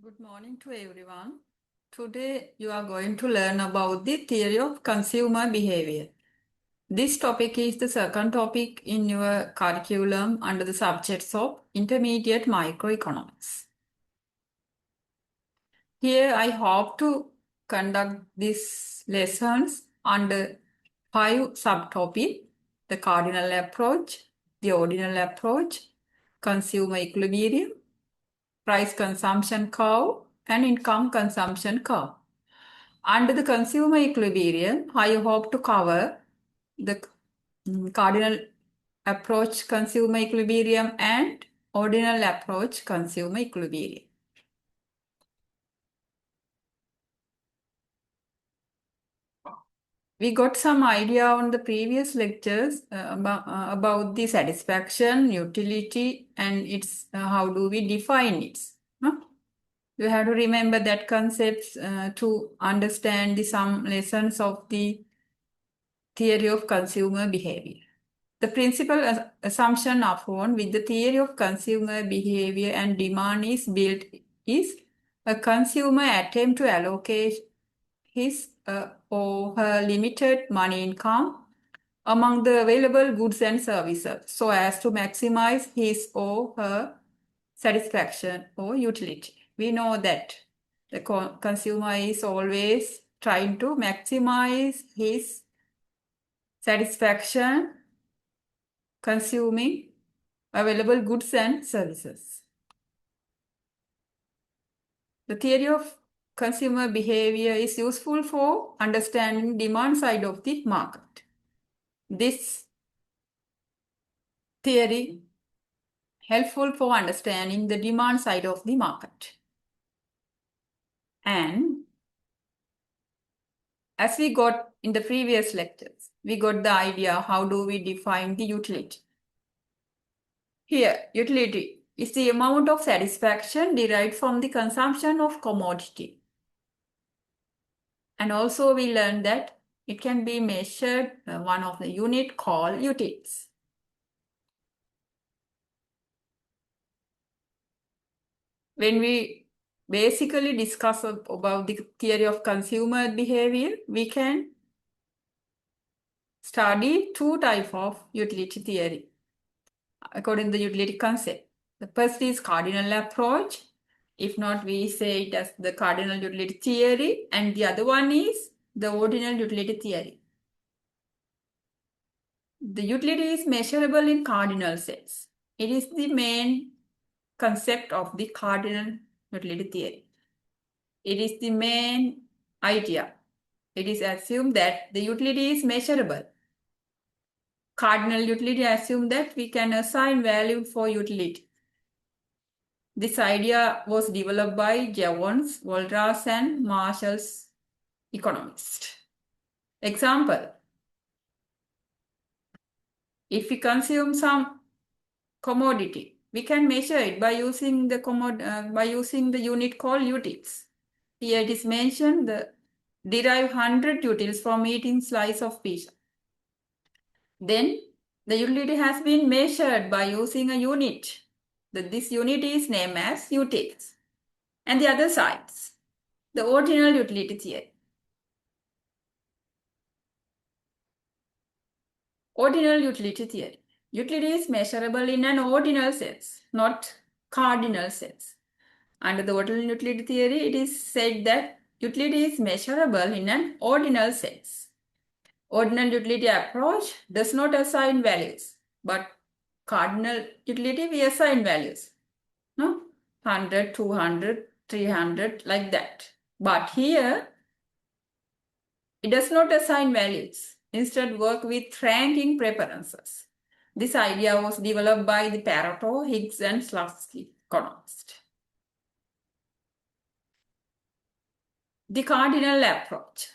Good morning to everyone. Today you are going to learn about the theory of consumer behavior. This topic is the second topic in your curriculum under the subjects of intermediate microeconomics. Here I hope to conduct these lessons under 5 subtopics: the cardinal approach, the ordinal approach, consumer equilibrium, price consumption curve, and income consumption curve. Under the consumer equilibrium, I hope to cover the cardinal approach consumer equilibrium and ordinal approach consumer equilibrium. We got some idea on the previous lectures about the satisfaction, utility, and its how do we define it. You have to remember that concepts to understand some lessons of the theory of consumer behavior. The principal assumption upon which the theory of consumer behavior and demand is built is a consumer attempt to allocate his or her limited money income among the available goods and services so as to maximize his or her satisfaction or utility. We know that the consumer is always trying to maximize his satisfaction consuming available goods and services. The theory of consumer behavior is useful for understanding demand side of the market. This theory helpful for understanding the demand side of the market. And as we got in the previous lectures, we got the idea how do we define the utility. Here, utility is the amount of satisfaction derived from the consumption of commodity. And also we learned that it can be measured one of the unit called utils. When we basically discuss about the theory of consumer behavior, we can study two types of utility theory according to the utility concept. The first is cardinal approach. If not, we say it as the cardinal utility theory, and the other one is the ordinal utility theory. The utility is measurable in cardinal sense. It is the main concept of the cardinal utility theory. It is the main idea. It is assumed that the utility is measurable. Cardinal utility assumes that we can assign value for utility. This idea was developed by Jevons, Walras, and Marshall's economists. Example: if we consume some commodity, we can measure it by using the unit called utils. Here it is mentioned the derive 100 utils from eating slice of pizza. Then the utility has been measured by using a unit. This unit is named as utils. And the other sides, the ordinal utility theory. Ordinal utility theory. Utility is measurable in an ordinal sense, not cardinal sense. Under the ordinal utility theory, it is said that utility is measurable in an ordinal sense. Ordinal utility approach does not assign values, but cardinal utility we assign values. No? 100, 200, 300, like that. But here, it does not assign values. Instead, work with ranking preferences. This idea was developed by the Pareto, Higgs, and Slutsky economists. The cardinal approach.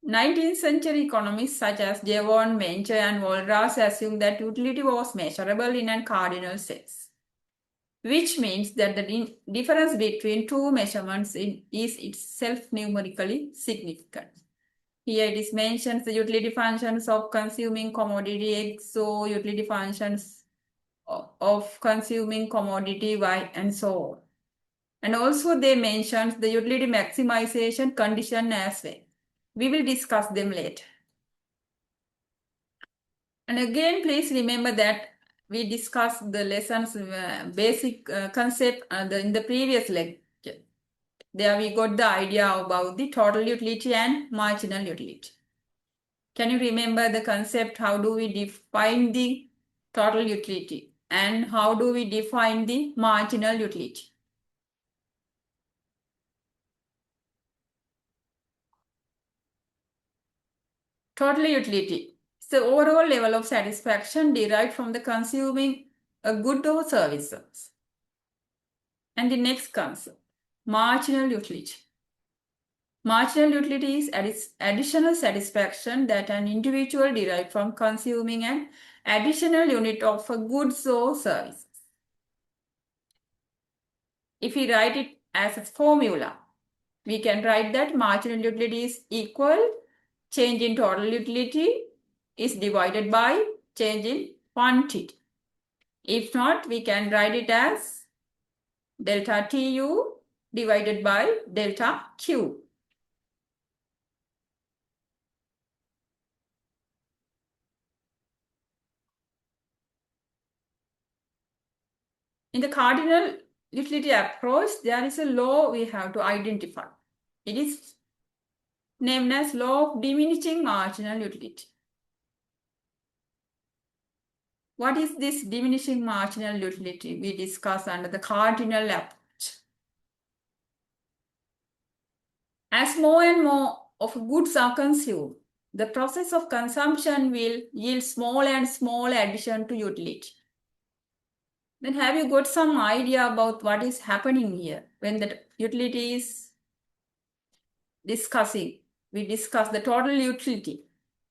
19th century economists such as Jevons, Mencher, and Walras assumed that utility was measurable in a cardinal sense, which means that the difference between two measurements is itself numerically significant. Here it is mentioned the utility functions of consuming commodity X, so utility functions of consuming commodity Y, and so on. And also they mentioned the utility maximization condition as well. We will discuss them later. And again, please remember that we discussed the lessons basic concept in the previous lecture. There we got the idea about the total utility and marginal utility. Can you remember the concept? How do we define the total utility and how do we define the marginal utility? Total utility is the overall level of satisfaction derived from the consuming a good or services. And the next concept, marginal utility. Marginal utility is additional satisfaction that an individual derives from consuming an additional unit of a goods or services. If we write it as a formula, we can write that marginal utility is equal change in total utility is divided by change in quantity. If not, we can write it as delta TU divided by delta Q. In the cardinal utility approach, there is a law we have to identify. It is named as law of diminishing marginal utility. What is this diminishing marginal utility we discuss under the cardinal approach? As more and more of goods are consumed, the process of consumption will yield small and small addition to utility. Then have you got some idea about what is happening here when the utility is discussing? We discuss the total utility.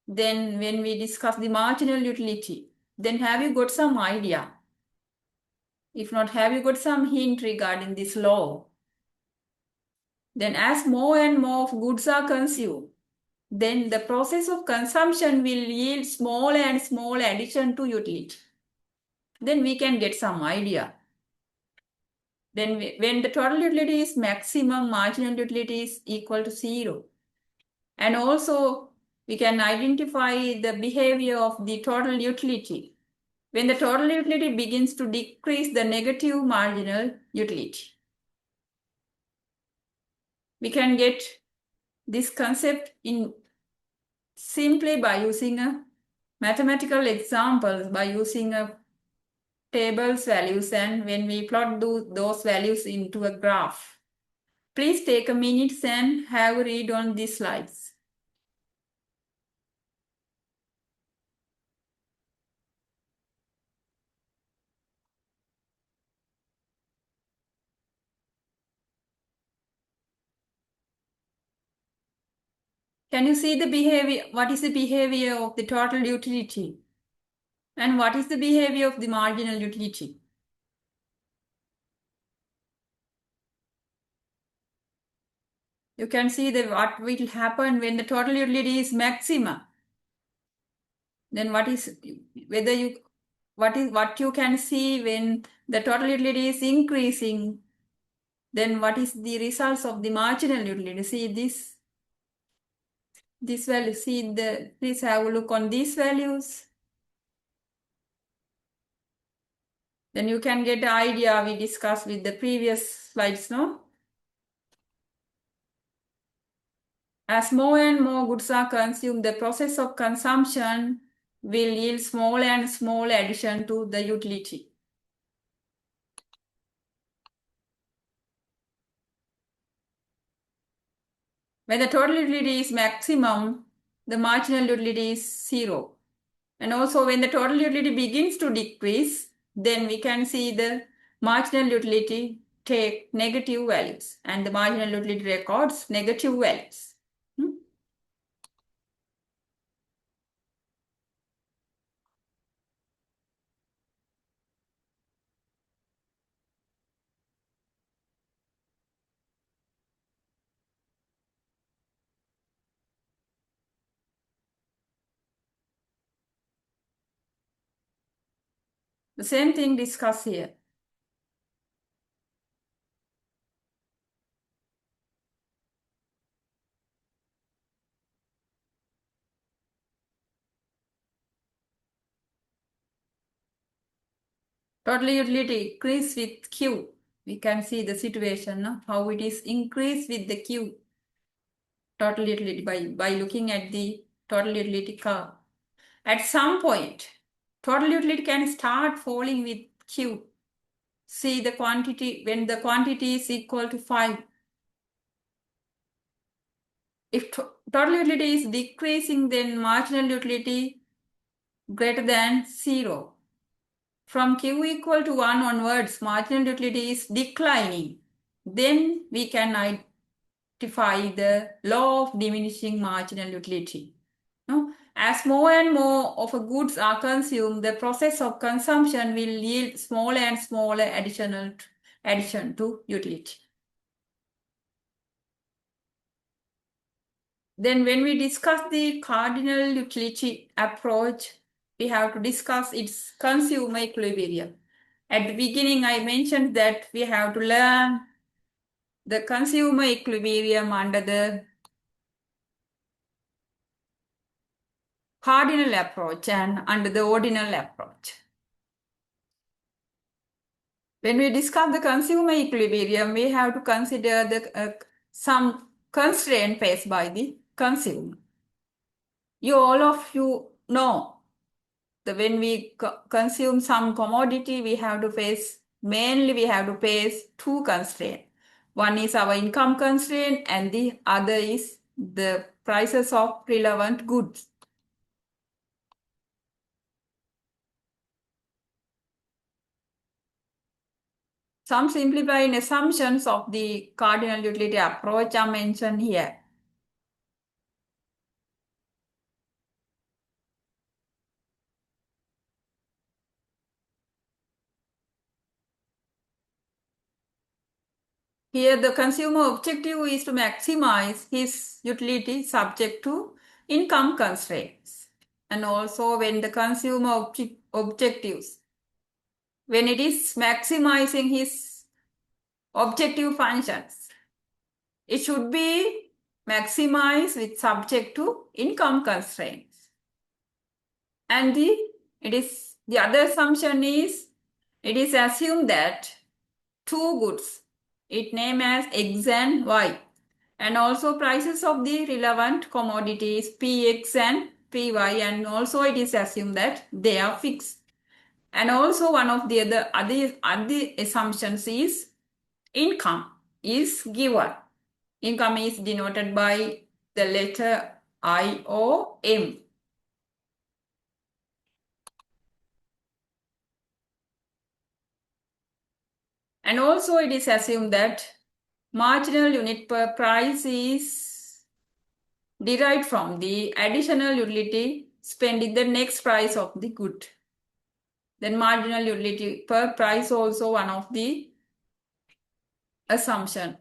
Then when we discuss the marginal utility, then have you got some idea? If not, have you got some hint regarding this law? Then as more and more of goods are consumed, then the process of consumption will yield small and small addition to utility. Then we can get some idea. Then when the total utility is maximum, marginal utility is equal to 0. And also we can identify the behavior of the total utility. When the total utility begins to decrease the negative marginal utility. We can get this concept in simply by using a mathematical examples, by using a tables values, and when we plot those values into a graph. Please take a minute and have a read on these slides. Can you see the behavior? What is the behavior of the total utility? And what is the behavior of the marginal utility? You can see that what will happen when the total utility is maximum. Then what you can see when the total utility is increasing? Then what is the results of the marginal utility? See this value. Please have a look on these values. Then you can get the idea we discussed with the previous slides, no? As more and more goods are consumed, the process of consumption will yield small and small addition to the utility. When the total utility is maximum, the marginal utility is 0. And also when the total utility begins to decrease, then we can see the marginal utility take negative values and the marginal utility records negative values. The same thing discussed here. Total utility increase with Q. We can see the situation, no? How it is increased with the Q. Total utility by looking at the total utility curve. At some point, total utility can start falling with Q. See the quantity, when the quantity is equal to 5. If total utility is decreasing, then marginal utility greater than 0. From Q equal to 1 onwards, marginal utility is declining. Then we can identify the law of diminishing marginal utility. No? As more and more of a goods are consumed, the process of consumption will yield smaller and smaller addition to utility. Then when we discuss the cardinal utility approach, we have to discuss its consumer equilibrium. At the beginning, I mentioned that we have to learn the consumer equilibrium under the cardinal approach and under the ordinal approach. When we discuss the consumer equilibrium, we have to consider the some constraint faced by the consumer. All of you know that when we consume some commodity, we have to face two constraints. One is our income constraint and the other is the prices of relevant goods. Some simplifying assumptions of the cardinal utility approach are mentioned here. Here the consumer objective is to maximize his utility subject to income constraints. And also when the consumer objectives, when it is maximizing his objective functions, it should be maximized with subject to income constraints. And the other assumption is, it is assumed that two goods, it named as X and Y, and also prices of the relevant commodities PX and PY, and also it is assumed that they are fixed. And also one of the other assumptions is income is given. Income is denoted by the letter I or M. And also it is assumed that marginal unit per price is derived from the additional utility spent in the next price of the good. Then marginal utility per price also one of the assumption.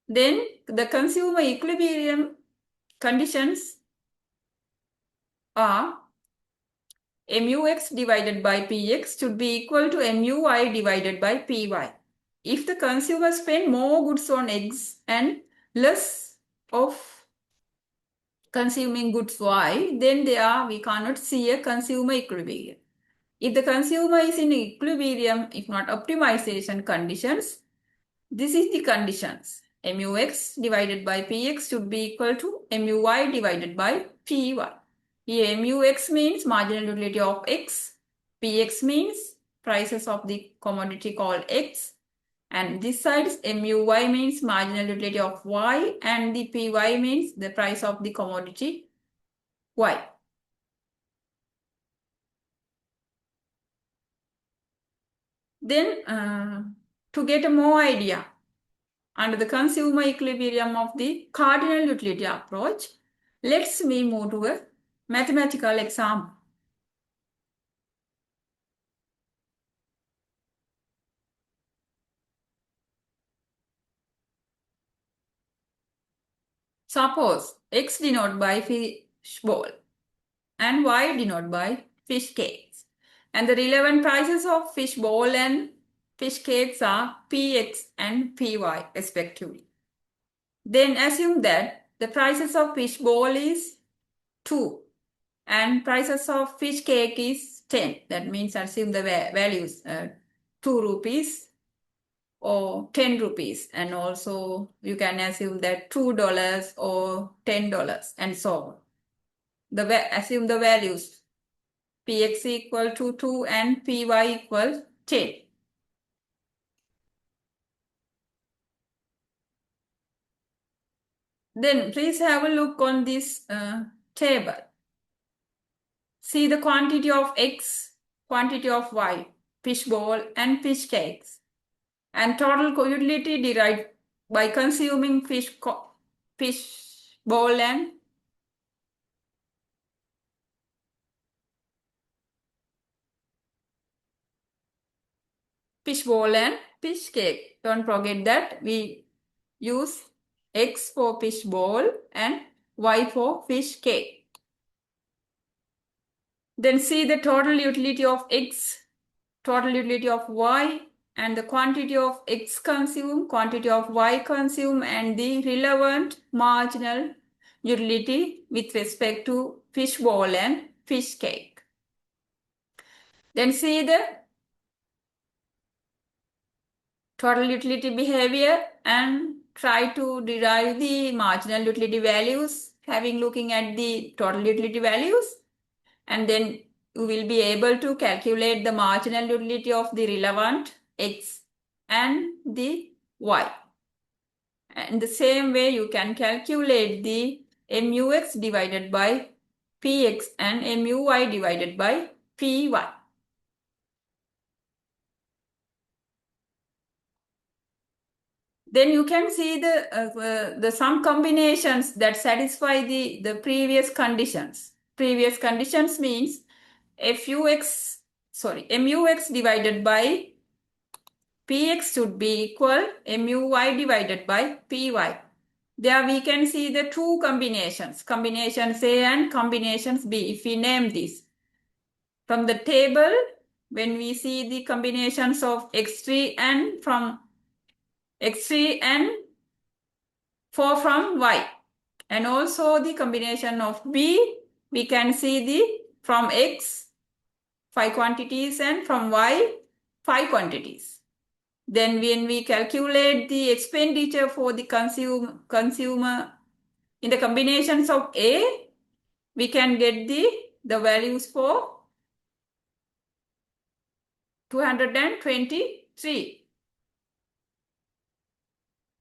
Then the consumer equilibrium conditions are MUX divided by PX should be equal to MUY divided by PY. If the consumer spend more goods on X and less of consuming goods Y, then we cannot see a consumer equilibrium. If the consumer is in equilibrium, if not optimization conditions, this is the conditions. MUX divided by PX should be equal to MUY divided by PY. Here MUX means marginal utility of X, PX means prices of the commodity called X, and this side is MUY means marginal utility of Y, and the PY means the price of the commodity Y. Then to get a more idea, under the consumer equilibrium of the cardinal utility approach, let's move to a mathematical example. Suppose X denoted by fish bowl and Y denoted by fish cakes. And the relevant prices of fish bowl and fish cakes are PX and PY respectively. Then assume that the prices of fish bowl is 2 and prices of fish cake is 10. That means assume the values 2 rupees or 10 rupees, and also you can assume that $2 or $10 and so on. Assume the values px equal to 2 and py equal 10. Then please have a look on this table. See the quantity of x, quantity of y, fish bowl and fish cakes, and total utility derived by consuming fish bowl and fish cake. Don't forget that we use x for fish bowl and y for fish cake. Then see the total utility of x, total utility of y, and the quantity of x consumed, quantity of y consumed, and the relevant marginal utility with respect to fish bowl and fish cake. Then see the total utility behavior and try to derive the marginal utility values, looking at the total utility values, and then you will be able to calculate the marginal utility of the relevant x and the y. And the same way you can calculate the mux divided by px and muy divided by py. Then you can see the some combinations that satisfy the previous conditions. Previous conditions means mux divided by px should be equal muy divided by py. There we can see the two combinations, combinations A and combinations B. If we name this from the table, when we see the combinations of x3 and from x3 and 4 from y, and also the combination of B, we can see the from x 5 quantities and from y 5 quantities. Then when we calculate the expenditure for the consumer in the combinations of A, we can get the values for 223.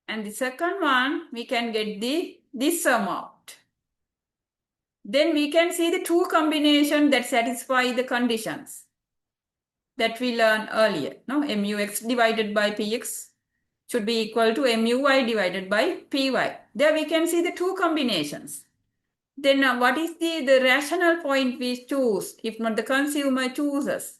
And the second one, we can get this amount. Then we can see the two combinations that satisfy the conditions that we learned earlier. No, mux divided by px should be equal to muy divided by py. There we can see the two combinations. Then what is the rational point we choose if not the consumer chooses?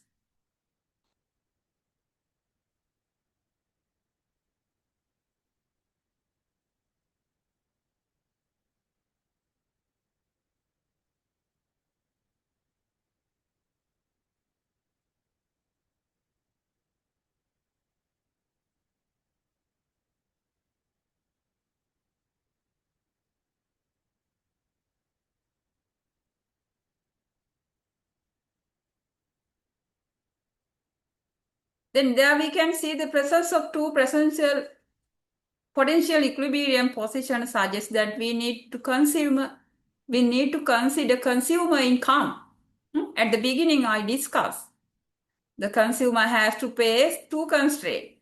Then there we can see the presence of two potential equilibrium positions suggests that we need to consider consumer income. At the beginning, I discussed the consumer has to pay two constraints: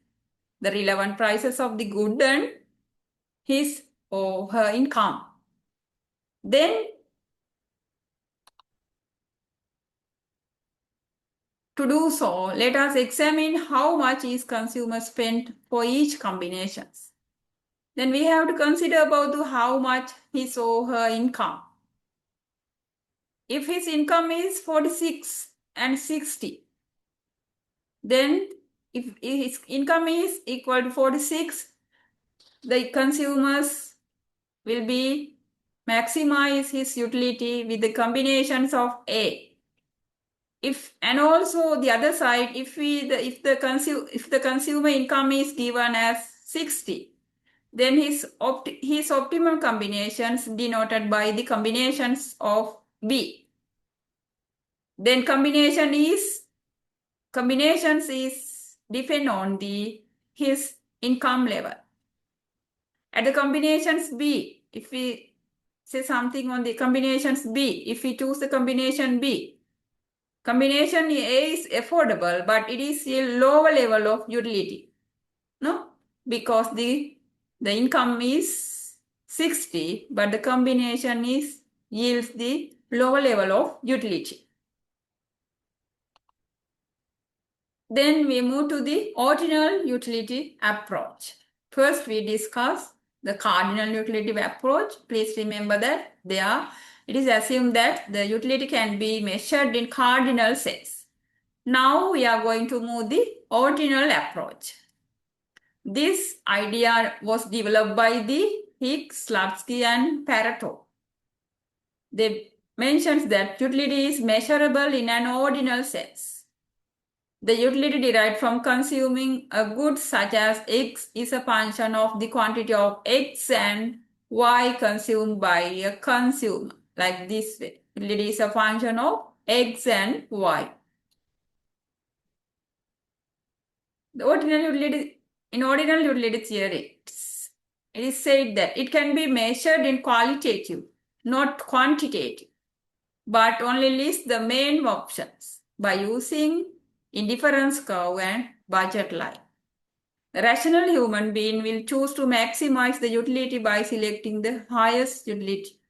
the relevant prices of the good and his or her income. Then, to do so, let us examine how much is consumer spent for each combinations. Then we have to consider about how much his or her income. If his income is 46 and 60, then if his income is equal to 46, the consumers will be maximize his utility with the combinations of A. And also the other side, if the consumer income is given as 60, then his optimal combinations denoted by the combinations of B. Then combinations is depend on his income level. At the combinations B, if we say something on the combinations B, if we choose the combination B, combination A is affordable, but it is a lower level of utility. No? Because the income is 60, but the combination yields the lower level of utility. Then we move to the ordinal utility approach. First, we discuss the cardinal utility approach. Please remember that it is assumed that the utility can be measured in cardinal sense. Now we are going to move the ordinal approach. This idea was developed by the Hicks, Slutsky, and Pareto. They mentions that utility is measurable in an ordinal sense. The utility derived from consuming a good such as X is a function of the quantity of X and Y consumed by a consumer. Like this way. Utility is a function of X and Y. In ordinal utility theory, it is said that it can be measured in qualitative, not quantitative, but only list the main options by using indifference curve and budget line. The rational human being will choose to maximize the utility by selecting the highest utility.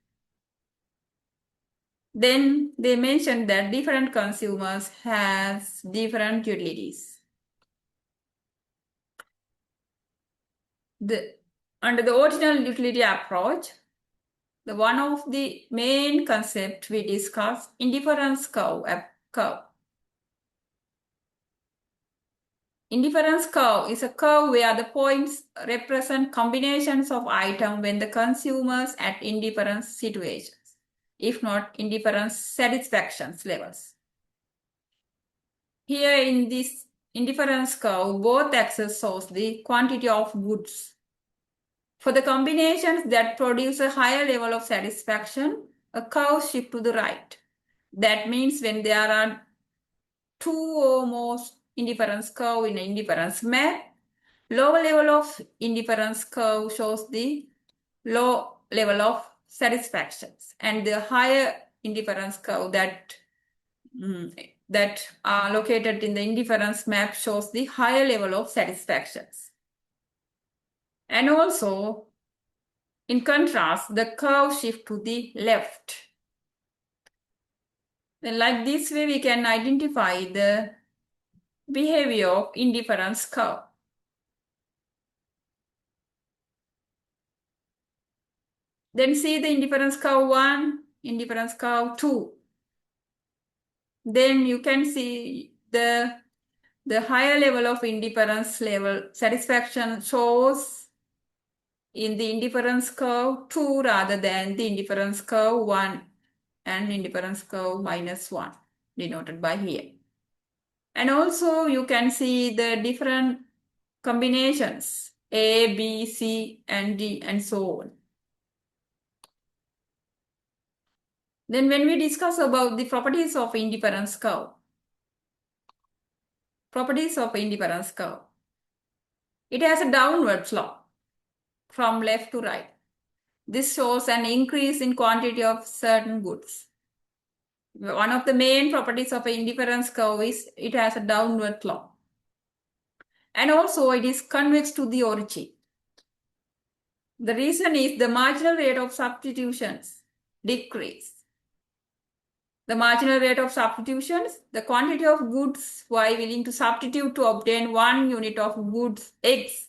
Then they mentioned that different consumers has different utilities. Under the ordinal utility approach, one of the main concepts we discussed, indifference curve. Indifference curve is a curve where the points represent combinations of items when the consumers at indifference situations, if not indifference satisfaction levels. Here in this indifference curve, both axes shows the quantity of goods. For the combinations that produce a higher level of satisfaction, a curve shifts to the right. That means when there are two or more indifference curve in an indifference map, lower level of indifference curve shows the low level of satisfactions, and the higher indifference curve that are located in the indifference map shows the higher level of satisfactions. And also, in contrast, the curve shifts to the left. Then like this way, we can identify the behavior of indifference curve. Then see the indifference curve 1, indifference curve 2. Then you can see the higher level of indifference level satisfaction shows in the indifference curve 2 rather than the indifference curve 1 and indifference curve -1 denoted by here. And also you can see the different combinations A, B, C, and D, and so on. Then when we discuss about the properties of indifference curve, it has a downward slope from left to right. This shows an increase in quantity of certain goods. One of the main properties of an indifference curve is it has a downward slope. And also it is convex to the origin. The reason is the marginal rate of substitutions decrease. The marginal rate of substitutions, the quantity of goods Y willing to substitute to obtain 1 unit of goods X.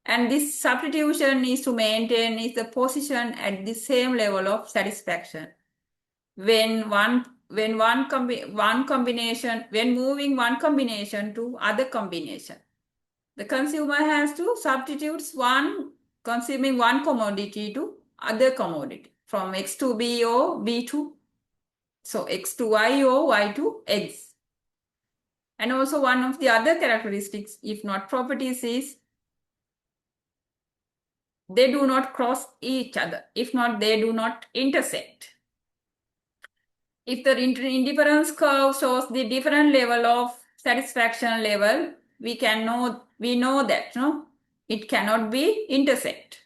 And this substitution is to maintain the position at the same level of satisfaction. When moving one combination to other combination, the consumer has to substitute consuming one commodity to other commodity from X to B or B to X to Y or Y to X. And also one of the other characteristics, if not properties, is they do not cross each other. If not, they do not intersect. If the indifference curve shows the different level of satisfaction level, we know that no, it cannot be intersect.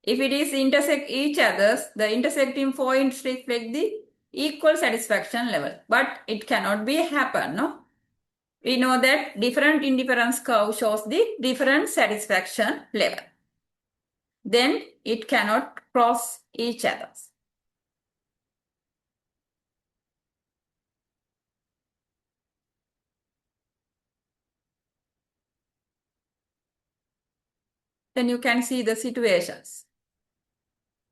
If it is intersect each others, the intersecting points reflect the equal satisfaction level, but it cannot be happen. No, we know that different indifference curve shows the different satisfaction level. Then it cannot cross each other. Then you can see the situations.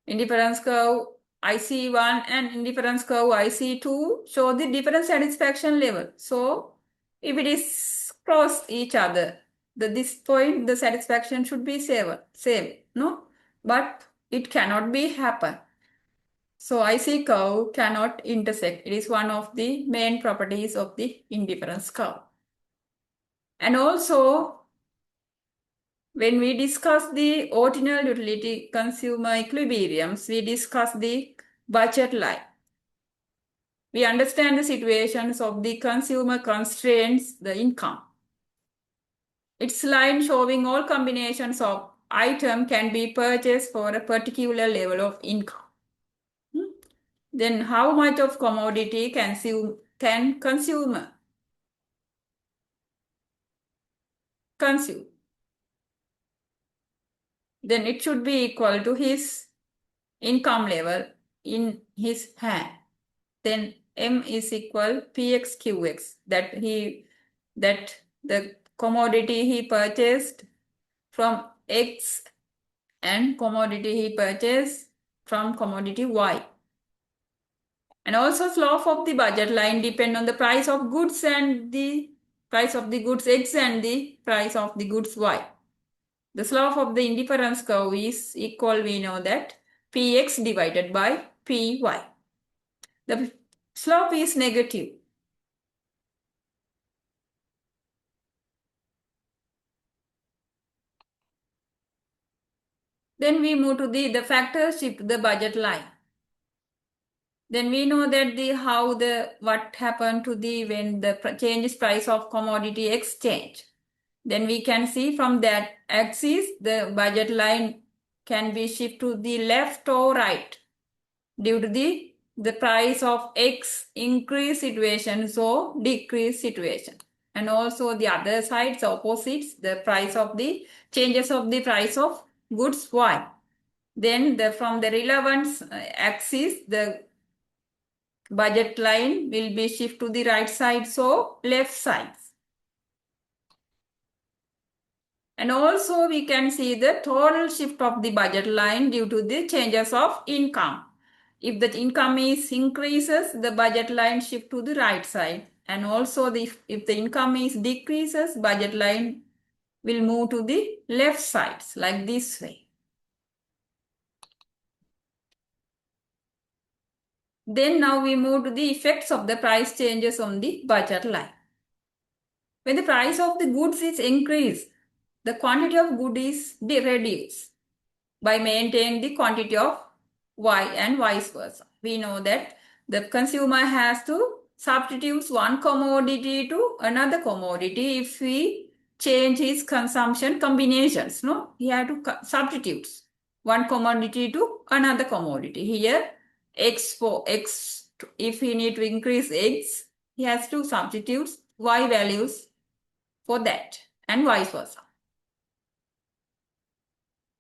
Indifference curve IC1 and indifference curve IC2 show the different satisfaction level. So if it is cross each other, this point the satisfaction should be same, no? But it cannot be happen. So IC curve cannot intersect. It is one of the main properties of the indifference curve. And also, when we discuss the ordinal utility consumer equilibriums, we discuss the budget line. We understand the situations of the consumer constraints the income. Its line showing all combinations of item can be purchased for a particular level of income. Then how much of commodity can consumer consume? Then it should be equal to his income level in his hand. Then M is equal PXQX, that the commodity he purchased from X and commodity he purchased from commodity Y. And also slope of the budget line depend on the price of goods and the price of the goods X and the price of the goods Y. The slope of the indifference curve is equal, we know that, Px divided by Py. The slope is negative. Then we move to the factors shift the budget line. Then we know that what happened to when the changes price of commodity exchange. Then we can see from that axis the budget line can be shifted to the left or right due to the price of X increase situations or decrease situation. And also the other sides opposites the price of the changes of the price of goods Y. Then from the relevance axis the budget line will be shift to the right side, so left sides. And also we can see the total shift of the budget line due to the changes of income. If the income is increases, the budget line shift to the right side. And also if the income is decreases, budget line will move to the left sides like this way. Then now we move to the effects of the price changes on the budget line. When the price of the goods is increased, the quantity of good is reduced by maintaining the quantity of Y and vice versa. We know that the consumer has to substitute one commodity to another commodity if we change his consumption combinations. No, he had to substitute one commodity to another commodity. Here, X for X, if he need to increase X, he has to substitute Y values for that and vice versa.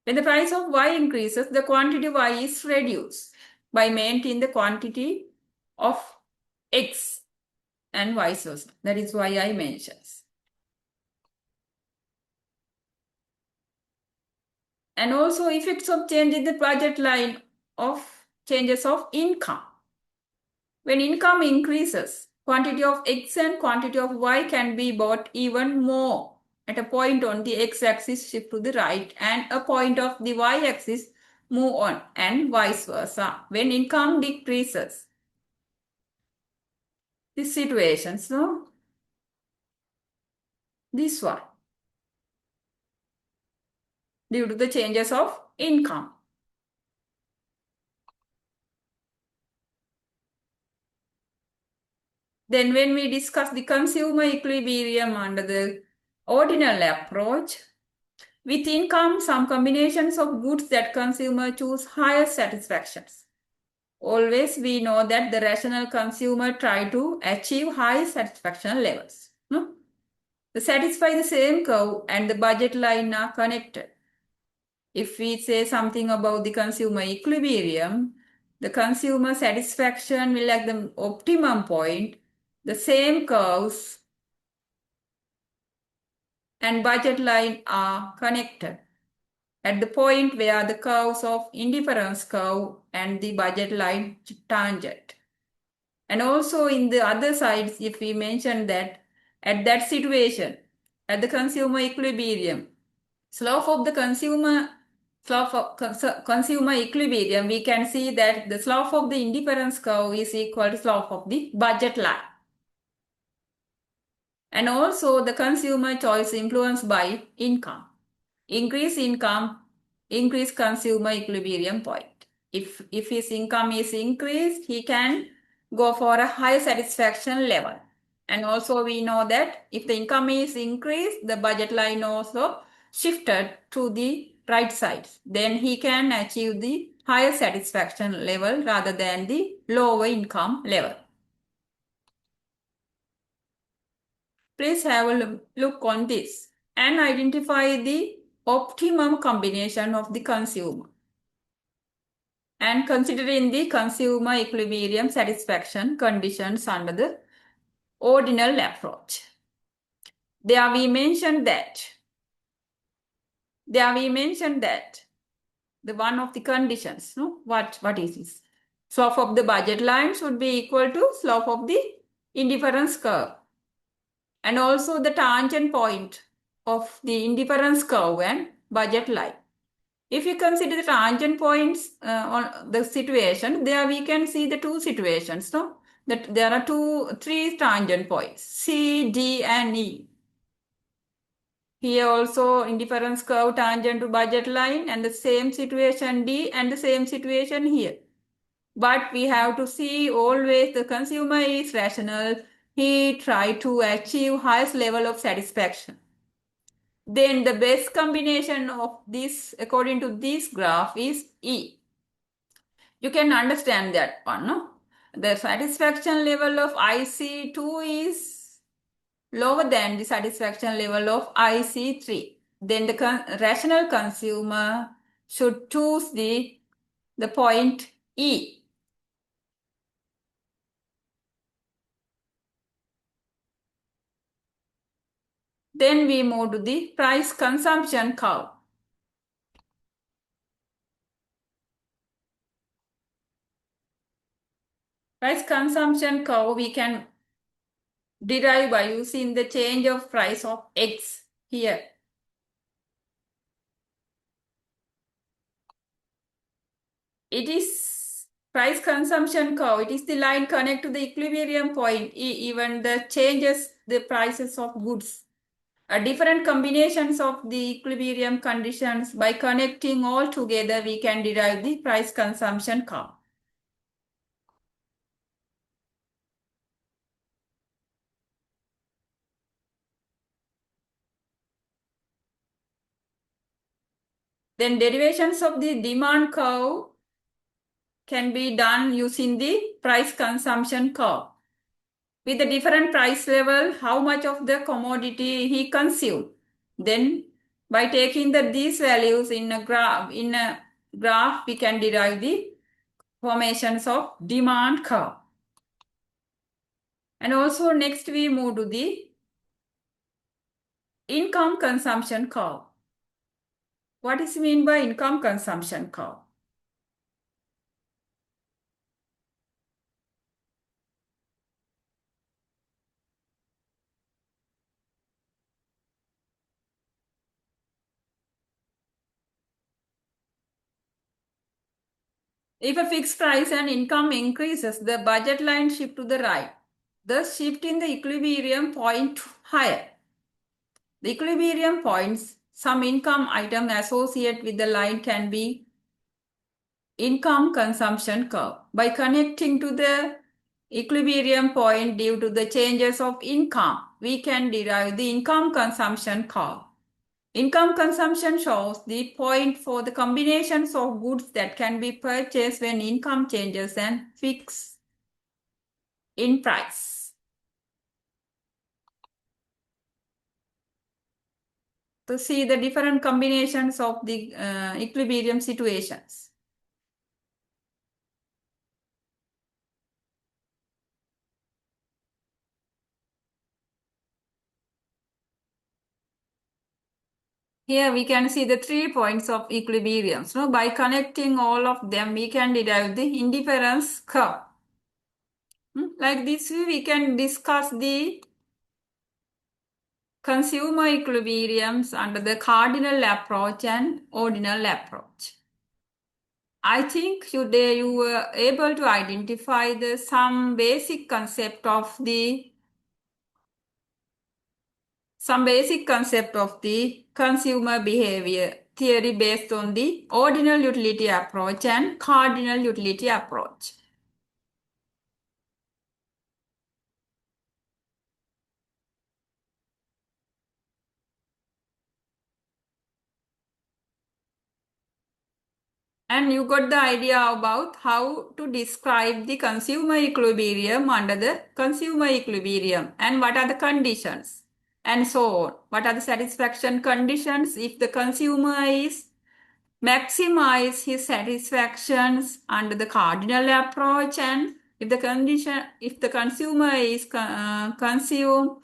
When the price of Y increases, the quantity Y is reduced by maintaining the quantity of X and vice versa. That is why I mentions. And also effects of change in the budget line of changes of income. When income increases, quantity of X and quantity of Y can be bought even more. At a point on the X-axis shift to the right and a point of the Y-axis move on and vice versa. When income decreases, this situation, so this one, due to the changes of income. Then when we discuss the consumer equilibrium under the ordinal approach, with income, some combinations of goods that consumer choose higher satisfactions. Always we know that the rational consumer try to achieve high satisfaction levels. No? The satisfy the same curve and the budget line are connected. If we say something about the consumer equilibrium, the consumer satisfaction will at the optimum point, the same curves and budget line are connected at the point where the curves of indifference curve and the budget line tangent. And also in the other sides, if we mention that at that situation, at the consumer equilibrium, slope of the consumer equilibrium, we can see that the slope of the indifference curve is equal to slope of the budget line. And also the consumer choice influenced by income. Increase income, increase consumer equilibrium point. If his income is increased, he can go for a higher satisfaction level. And also we know that if the income is increased, the budget line also shifted to the right side. Then he can achieve the higher satisfaction level rather than the lower income level. Please have a look on this and identify the optimum combination of the consumer. And considering the consumer equilibrium satisfaction conditions under the ordinal approach. There we mentioned that the one of the conditions, no? What is this? Slope of the budget line should be equal to slope of the indifference curve. And also the tangent point of the indifference curve and budget line. If you consider the tangent points on the situation, there we can see the two situations, no? That there are three tangent points, C, D, and E. Here also indifference curve tangent to budget line and the same situation D and the same situation here. But we have to see always the consumer is rational. He try to achieve highest level of satisfaction. Then the best combination of this according to this graph is E. You can understand that one, no? The satisfaction level of IC2 is lower than the satisfaction level of IC3. Then the rational consumer should choose the point E. Then we move to the price consumption curve. Price consumption curve we can derive by using the change of price of X here. It is price consumption curve. It is the line connect to the equilibrium point, even the changes the prices of goods. Different combinations of the equilibrium conditions, by connecting all together, we can derive the price consumption curve. Then derivations of the demand curve can be done using the price consumption curve. With the different price level, how much of the commodity he consumed. Then by taking these values in a graph, we can derive the formations of demand curve. And also next we move to the income consumption curve. What is mean by income consumption curve? If a fixed price and income increases, the budget line shift to the right, thus shifting the equilibrium point higher. The equilibrium points, some income item associated with the line can be income consumption curve. By connecting to the equilibrium point due to the changes of income. We can derive the income consumption curve. Income consumption shows the point for the combinations of goods that can be purchased when income changes and fix in price. To see the different combinations of the equilibrium situations. Here we can see the 3 points of equilibrium. So by connecting all of them, we can derive the indifference curve. Like this, we can discuss the consumer equilibriums under the cardinal approach and ordinal approach. I think today you were able to identify some basic concept of the consumer behavior theory based on the ordinal utility approach and cardinal utility approach. And you got the idea about how to describe the consumer equilibrium under the consumer equilibrium and what are the conditions and so on. What are the satisfaction conditions if the consumer is maximize his satisfactions under the cardinal approach, and if the consumer is consume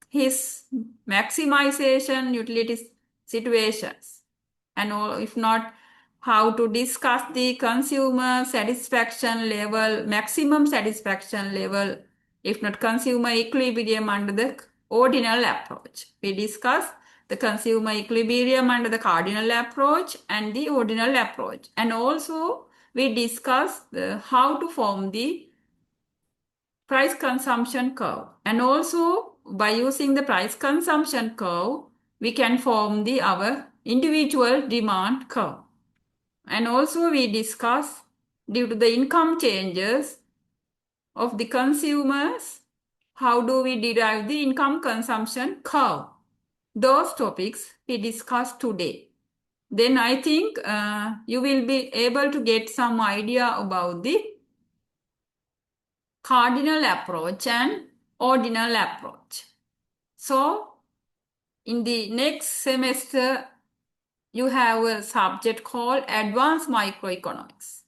his maximization utility situations, and if not, how to discuss the consumer satisfaction level, maximum satisfaction level, if not consumer equilibrium under the ordinal approach. We discuss the consumer equilibrium under the cardinal approach and the ordinal approach, and also we discuss how to form the price consumption curve. And also by using the price consumption curve, we can form our individual demand curve. And also we discuss due to the income changes of the consumers, how do we derive the income consumption curve. Those topics we discussed today. Then I think you will be able to get some idea about the cardinal approach and ordinal approach. So, in the next semester, you have a subject called Advanced Microeconomics.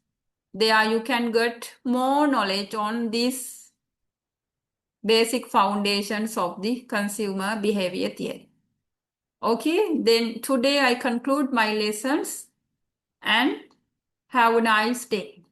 There you can get more knowledge on these basic foundations of the consumer behavior theory. Okay, then today I conclude my lessons and have a nice day.